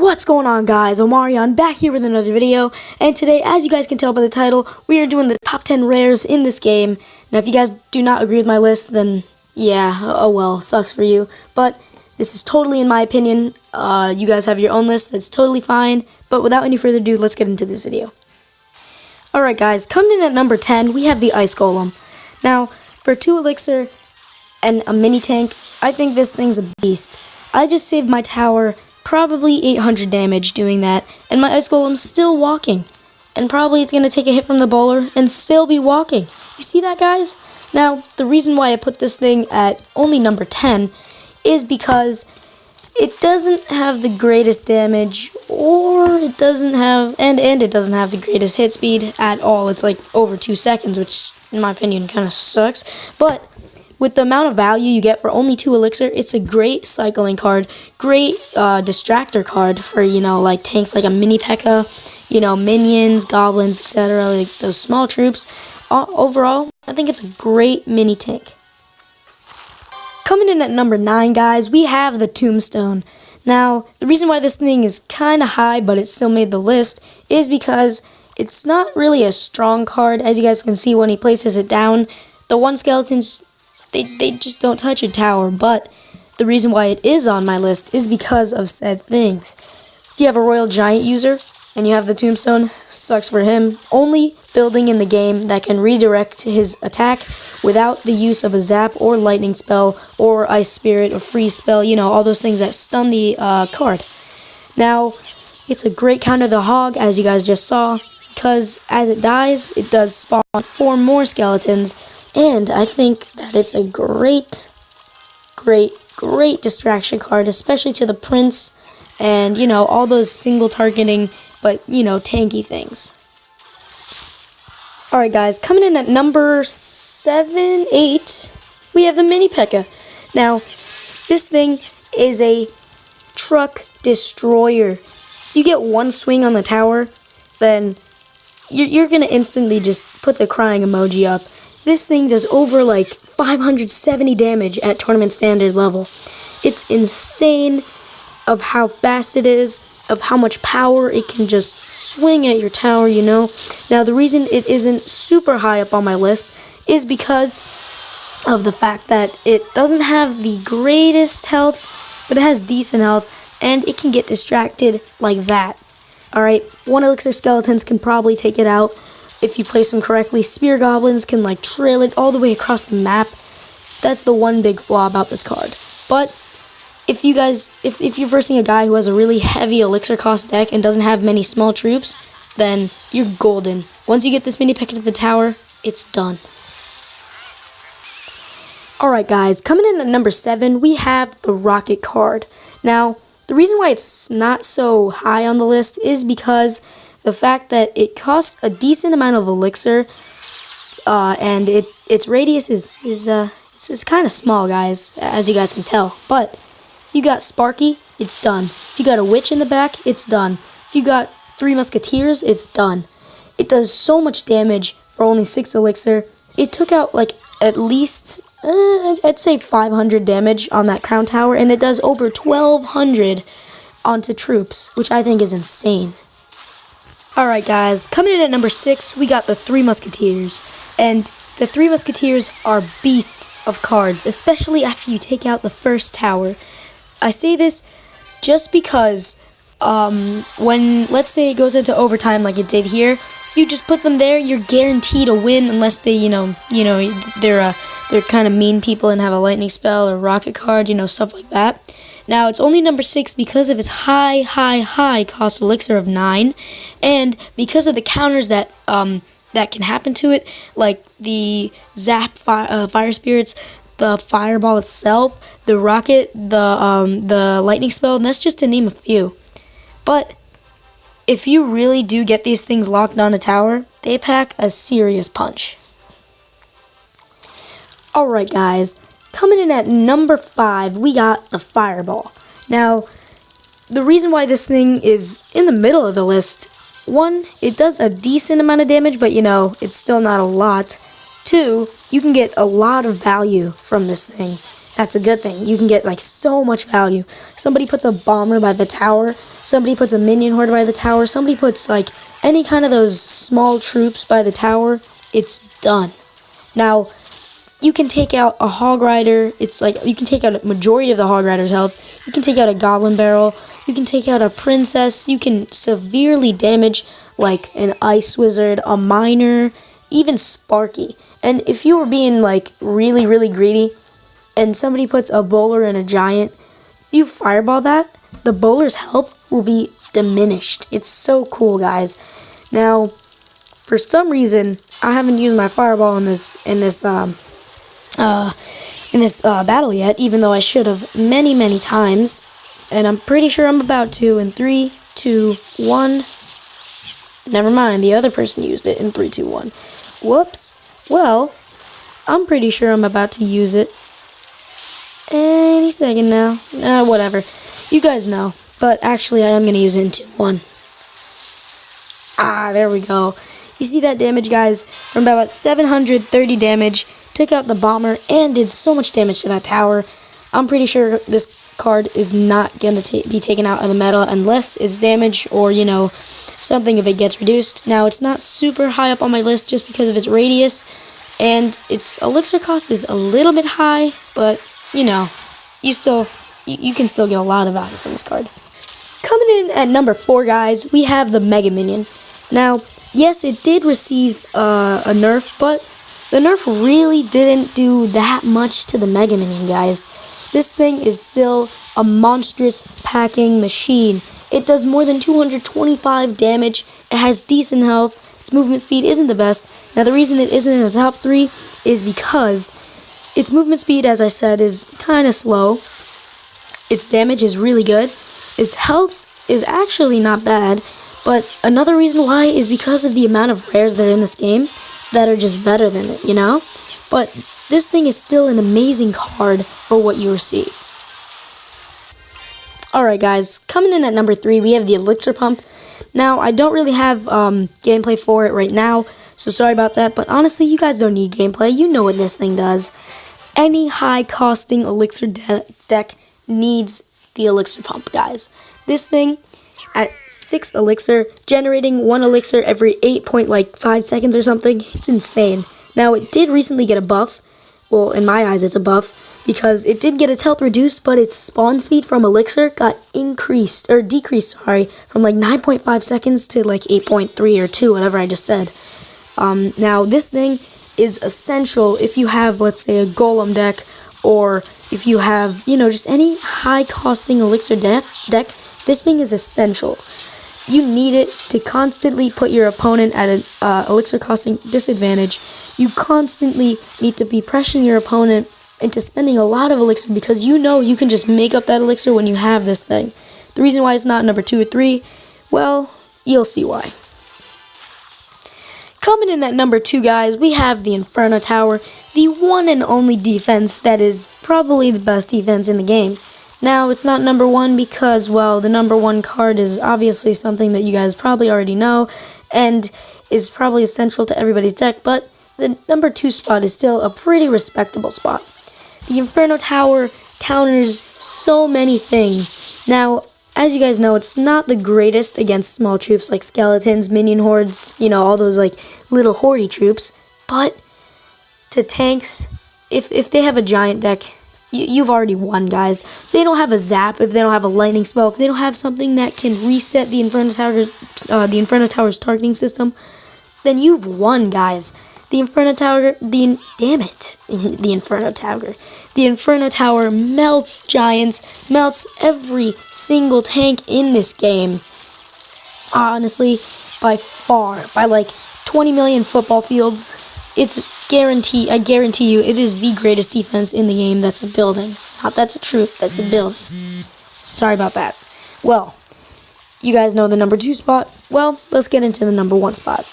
What's going on, guys? Omarion back here with another video, and today, as you guys can tell by the title, we are doing the top 10 rares in this game. Now if you guys do not agree with my list, then yeah, oh well, sucks for you, but this is totally in my opinion. You guys have your own list, that's totally fine, but without any further ado, let's get into this video. Alright guys, coming in at number 10, we have the Ice Golem. Now, for 2 Elixir and a mini tank, I think this thing's a beast. I just saved my tower probably 800 damage doing that, and my Ice Golem's still walking. And probably it's going to take a hit from the bowler and still be walking. You see that, guys? Now, the reason why I put this thing at only number 10 is because it doesn't have the greatest damage, or it doesn't have, and it doesn't have the greatest hit speed at all. It's like over 2 seconds, which in my opinion kind of sucks. But with the amount of value you get for only 2 Elixir, it's a great cycling card, great distractor card for, like tanks like a mini Pekka, minions, goblins, etc., like those small troops. Overall, I think it's a great mini tank. Coming in at number 9, guys, we have the Tombstone. Now, the reason why this thing is kind of high, but it still made the list, is because it's not really a strong card. As you guys can see when he places it down, the one skeletons, they just don't touch your tower. But the reason why it is on my list is because of said things. If you have a Royal Giant user and you have the Tombstone, sucks for him. Only building in the game that can redirect his attack without the use of a zap or lightning spell or ice spirit or freeze spell, all those things that stun the card. Now, it's a great counter to the hog, as you guys just saw, because as it dies, it does spawn 4 more skeletons. And I think that it's a great distraction card, especially to the Prince and, all those single targeting, but, tanky things. Alright guys, coming in at number 7, 8, we have the mini Pekka. Now, this thing is a truck destroyer. If you get one swing on the tower, then you're going to instantly just put the crying emoji up. This thing does over like 570 damage at tournament standard level. It's insane of how fast it is, of how much power it can just swing at your tower, Now, the reason it isn't super high up on my list is because of the fact that it doesn't have the greatest health, but it has decent health, and it can get distracted like that. Alright, 1 Elixir skeletons can probably take it out. If you place them correctly, spear goblins can trail it all the way across the map. That's the one big flaw about this card. But if you're versing a guy who has a really heavy elixir cost deck and doesn't have many small troops, then you're golden. Once you get this mini Pekka to the tower, it's done. Alright guys, coming in at number 7, we have the Rocket card. Now, the reason why it's not so high on the list is because the fact that it costs a decent amount of elixir, and its radius is kind of small, guys, as you guys can tell. But you got Sparky, it's done. If you got a witch in the back, it's done. If you got 3 Musketeers, it's done. It does so much damage for only 6 elixir. It took out at least I'd say 500 damage on that crown tower, and it does over 1200 onto troops, which I think is insane. Alright guys, coming in at number 6, we got the 3 Musketeers. And the 3 Musketeers are beasts of cards, especially after you take out the first tower. I say this just because when, let's say, it goes into overtime like it did here, if you just put them there, you're guaranteed a win unless they, they're kind of mean people and have a lightning spell or rocket card, stuff like that. Now, it's only number 6 because of its high cost elixir of 9, and because of the counters that that can happen to it, like the zap fire spirits, the fireball itself, the rocket, the lightning spell, and that's just to name a few. But if you really do get these things locked on a tower, they pack a serious punch. Alright guys, coming in at number 5, we got the Fireball. Now, the reason why this thing is in the middle of the list, 1, it does a decent amount of damage, but it's still not a lot. 2, you can get a lot of value from this thing, that's a good thing. You can get like so much value. Somebody puts a bomber by the tower, somebody puts a minion horde by the tower, somebody puts like any kind of those small troops by the tower, it's done. Now, you can take out a Hog Rider. It's like you can take out a majority of the Hog Rider's health. You can take out a Goblin Barrel. You can take out a Princess. You can severely damage like an Ice Wizard, a Miner, even Sparky. And if you were being like really, really greedy and somebody puts a Bowler and a Giant, you fireball that, the Bowler's health will be diminished. It's so cool, guys. Now, for some reason, I haven't used my fireball in this battle yet, even though I should have many times, and I'm pretty sure I'm about to. In 3, 2, 1. Never mind, the other person used it in 3, 2, 1. Whoops. Well, I'm pretty sure I'm about to use it any second now. Whatever. You guys know. But actually, I am going to use it in 2, 1. There we go. You see that damage, guys? From about 730 damage, took out the bomber, and did so much damage to that tower. I'm pretty sure this card is not going to be taken out of the meta unless it's damage or, you know, something if it gets reduced. Now, it's not super high up on my list just because of its radius, and its elixir cost is a little bit high, but, you know, you can still get a lot of value from this card. Coming in at number 4, guys, we have the Mega Minion. Now, yes, it did receive a nerf, but the nerf really didn't do that much to the Mega Minion, guys. This thing is still a monstrous packing machine. It does more than 225 damage. It has decent health. Its movement speed isn't the best. Now, the reason it isn't in the top 3 is because its movement speed, as I said, is kind of slow. Its damage is really good. Its health is actually not bad. But another reason why is because of the amount of rares that are in this game that are just better than it, you know? But this thing is still an amazing card for what you receive. Alright, guys, coming in at number 3, we have the Elixir Pump. Now, I don't really have gameplay for it right now, so sorry about that, but honestly, you guys don't need gameplay. You know what this thing does. Any high-costing Elixir deck needs the Elixir Pump, guys. This thing, at 6 elixir, generating 1 elixir every 8.5 seconds or something, it's insane. Now, it did recently get a buff. Well, in my eyes, it's a buff, because it did get its health reduced, but its spawn speed from elixir got decreased, from like 9.5 seconds to like 8.3 or 2, whatever I just said. Now, this thing is essential if you have, let's say, a Golem deck, or if you have, you know, just any high-costing elixir deck. This thing is essential. You need it to constantly put your opponent at an elixir costing disadvantage. You constantly need to be pressuring your opponent into spending a lot of elixir because you know you can just make up that elixir when you have this thing. The reason why it's not number 2 or 3, well, you'll see why. Coming in at number 2, guys, we have the Inferno Tower, the one and only defense that is probably the best defense in the game. Now, it's not number 1 because, well, the number 1 card is obviously something that you guys probably already know and is probably essential to everybody's deck, but the number 2 spot is still a pretty respectable spot. The Inferno Tower counters so many things. Now, as you guys know, it's not the greatest against small troops like skeletons, minion hordes, you know, all those like little hordy troops, but to tanks, if they have a giant deck, you've already won, guys. If they don't have a zap, if they don't have a lightning spell, if they don't have something that can reset the Inferno Tower's targeting system, then you've won, guys. The Inferno Tower, the Inferno Tower melts giants, melts every single tank in this game. Honestly, by far, by like 20 million football fields, I guarantee you, it is the greatest defense in the game. That's a building. Not that's a troop, that's a building. Sorry about that. Well, you guys know the number 2 spot. Well, let's get into the number 1 spot.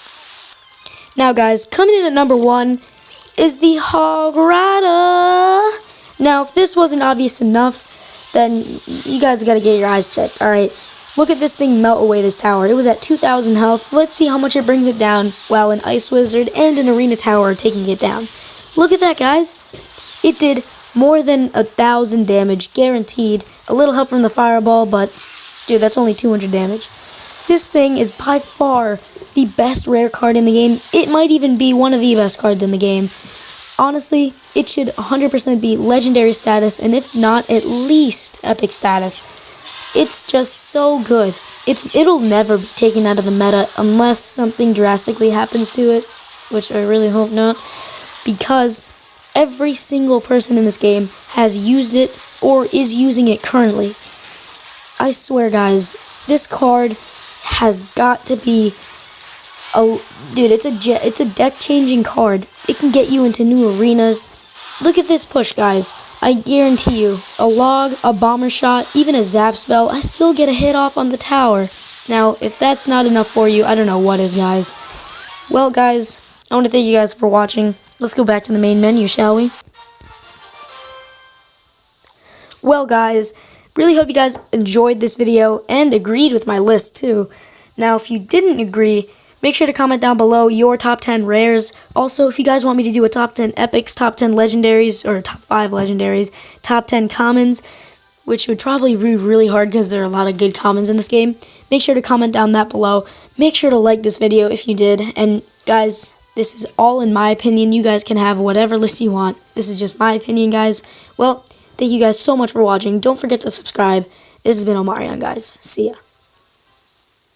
Now, guys, coming in at number 1 is the Hog Grata. Now, if this wasn't obvious enough, then you guys gotta get your eyes checked, alright? Look at this thing melt away this tower. It was at 2,000 health. Let's see how much it brings it down while an Ice Wizard and an Arena Tower are taking it down. Look at that, guys. It did More than 1,000 damage, guaranteed. A little help from the fireball, but dude, that's only 200 damage. This thing is by far the best rare card in the game. It might even be one of the best cards in the game. Honestly, it should 100% be legendary status, and if not, at least epic status. It's just so good. It'll never be taken out of the meta unless something drastically happens to it, which I really hope not, because every single person in this game has used it or is using it currently. I swear, guys, this card has got to be dude, it's a deck-changing card. It can get you into new arenas. Look at this push, guys. I guarantee you, a log, a bomber shot, even a zap spell, I still get a hit off on the tower. Now, if that's not enough for you, I don't know what is, guys. Well, guys, I want to thank you guys for watching. Let's go back to the main menu, shall we? Well, guys, really hope you guys enjoyed this video and agreed with my list, too. Now, if you didn't agree, make sure to comment down below your top 10 rares. Also, if you guys want me to do a top 10 epics, top 10 legendaries, or top 5 legendaries, top 10 commons, which would probably be really hard because there are a lot of good commons in this game, make sure to comment down that below. Make sure to like this video if you did. And guys, this is all in my opinion. You guys can have whatever list you want. This is just my opinion, guys. Well, thank you guys so much for watching. Don't forget to subscribe. This has been Omarion, guys. See ya.